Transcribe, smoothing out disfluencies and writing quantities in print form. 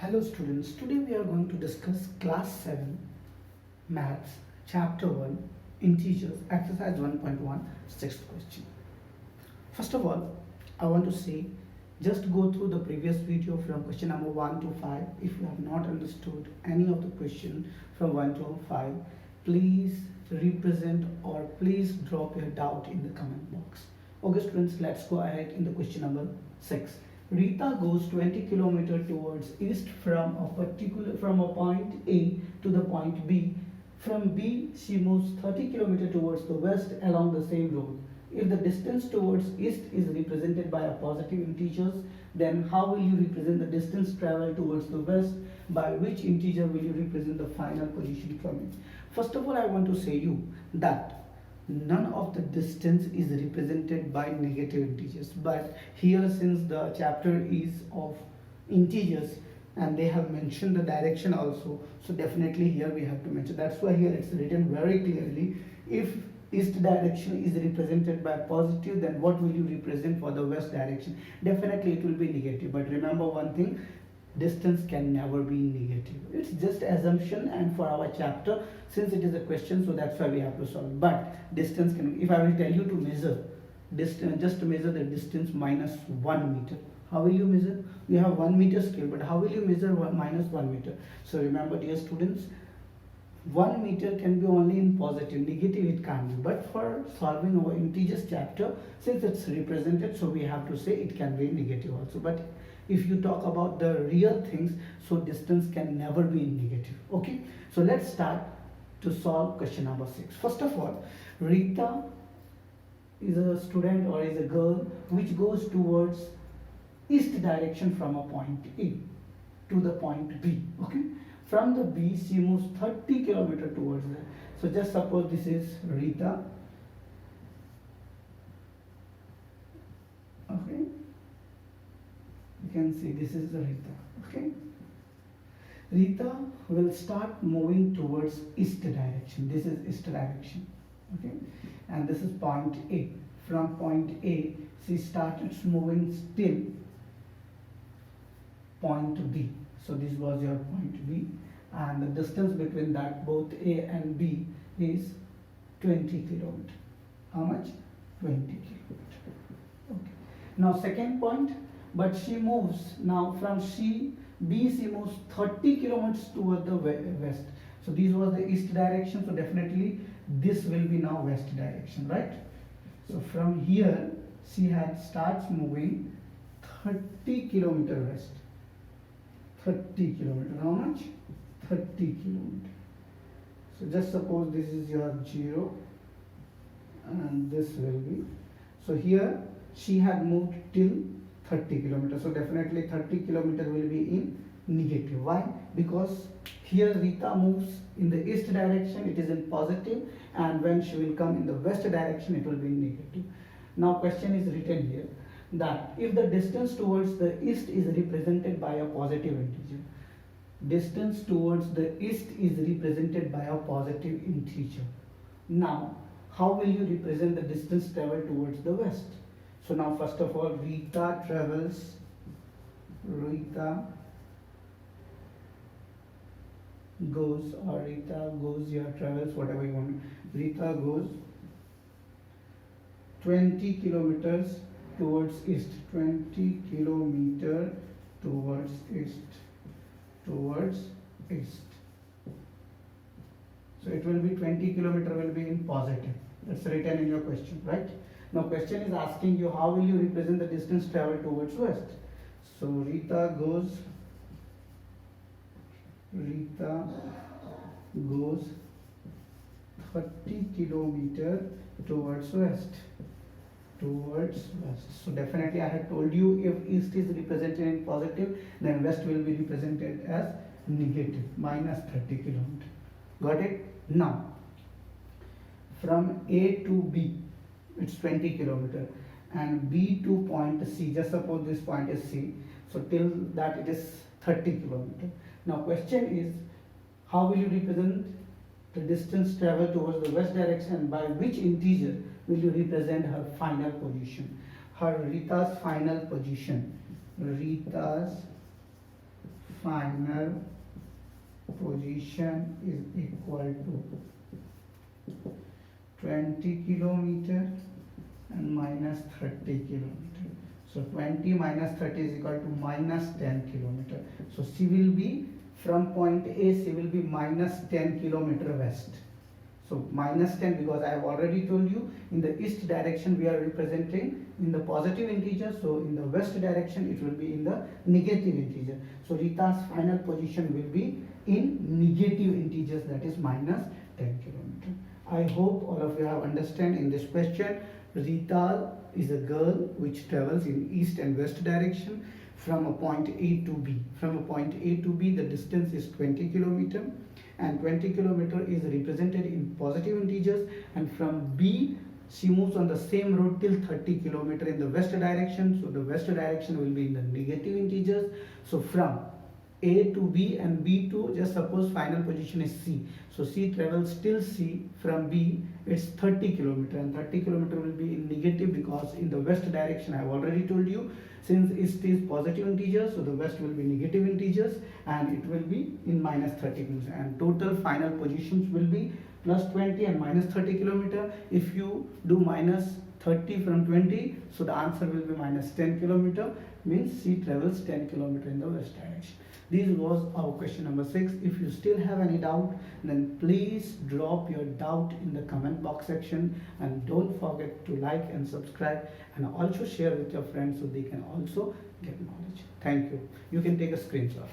Hello students, today we are going to discuss class 7 maths chapter 1 integers exercise 1.1 sixth question. First of all, I want to say just go through the previous video from question number 1 to 5. If you have not understood any of the question from 1 to 5, please represent or please drop your doubt in the comment box. Okay students, let's go ahead in the question number 6. Rita goes 20 km towards east from a point A to the point B. From B, she moves 30 km towards the west along the same road. If the distance towards east is represented by a positive integers, then how will you represent the distance traveled towards the west? By which integer will you represent the final position from it? First of all, I want to say you that none of the distance is represented by negative integers, but here since the chapter is of integers and they have mentioned the direction also, so definitely here we have to mention. That's why here it's written very clearly, if east direction is represented by positive, then what will you represent for the west direction? Definitely it will be negative, but remember one thing, distance can never be negative. It's just assumption, and for our chapter, since it is a question, so that's why we have to solve. But distance can, if I will tell you to measure distance, just to measure the distance minus 1 meter, how will you measure? You have 1 meter scale, but how will you measure minus 1 meter? So remember, dear students, 1 meter can be only in positive, negative it can't be. But for solving our integers chapter, since it's represented, so we have to say it can be negative also. But if you talk about the real things, so distance can never be negative. Okay, so let's start to solve question number 6. First of all, Rita is a student or is a girl which goes towards east direction from a point A to the point B. Okay, from the B she moves 30 km towards that. So just suppose this is Rita. Okay, you can see this is the Rita. Okay, Rita will start moving towards east direction. This is east direction. Okay, and this is point A. From point A she started moving still point B. So this was your point B, and the distance between that both A and B is 20 km. How much? 20 km. Okay. Now second point, but she moves now from B she moves 30 kilometers toward the west. So this was the east direction, so definitely this will be now west direction, right? So from here she starts moving 30 kilometer west. 30 kilometer. How much? 30 kilometer. So just suppose this is your 0 and this will be. So here she had moved till 30 kilometers. So definitely 30 kilometer will be in negative. Why? Because here Rita moves in the east direction, it is in positive, and when she will come in the west direction, it will be in negative. Now question is written here that if the distance towards the east is represented by a positive integer, distance towards the east is represented by a positive integer. Now how will you represent the distance traveled towards the west? So now first of all, Rita goes, or Rita goes, your travels, whatever you want. Rita goes 20 kilometers towards east. 20 kilometer towards east. So it will be 20 kilometer will be in positive. That's written in your question, right? Now question is asking you how will you represent the distance traveled towards west. So Rita goes 30 kilometer towards west. So definitely I have told you, if east is represented in positive, then west will be represented as negative, minus 30 kilometer. Got it? Now from A to B it's 20 kilometer, and B to point C, just suppose this point is C, so till that it is 30 kilometer. Now question is how will you represent the distance traveled towards the west direction? By which integer will you represent her final position? Rita's final position final position is equal to 20 kilometer and minus 30 kilometer. So 20 minus 30 is equal to minus 10 kilometer. So C will be from point A, C will be minus 10 kilometer west. So minus 10, because I have already told you in the east direction we are representing in the positive integer. So in the west direction it will be in the negative integer. So Rita's final position will be in negative integers, that is minus 10 kilometer. I hope all of you have understand in this question. Rita is a girl which travels in east and west direction from a point A to B. From a point A to B the distance is 20 kilometer, and 20 kilometer is represented in positive integers, and from B she moves on the same road till 30 kilometer in the west direction. So the west direction will be in the negative integers. So from A to B and B to, just suppose final position is C. So C travels till C. From B it's 30 kilometer, and 30 kilometer will be in negative because in the west direction I have already told you, since it is positive integers, so the west will be negative integers and it will be in minus 30 kilometers, and total final positions will be plus 20 and minus 30 kilometer. If you do minus 30 from 20, so the answer will be minus 10 kilometer, means C travels 10 kilometer in the west direction. This was our question number 6. If you still have any doubt, then please drop your doubt in the comment box section, and don't forget to like and subscribe, and also share with your friends so they can also get knowledge. Thank you. You can take a screenshot.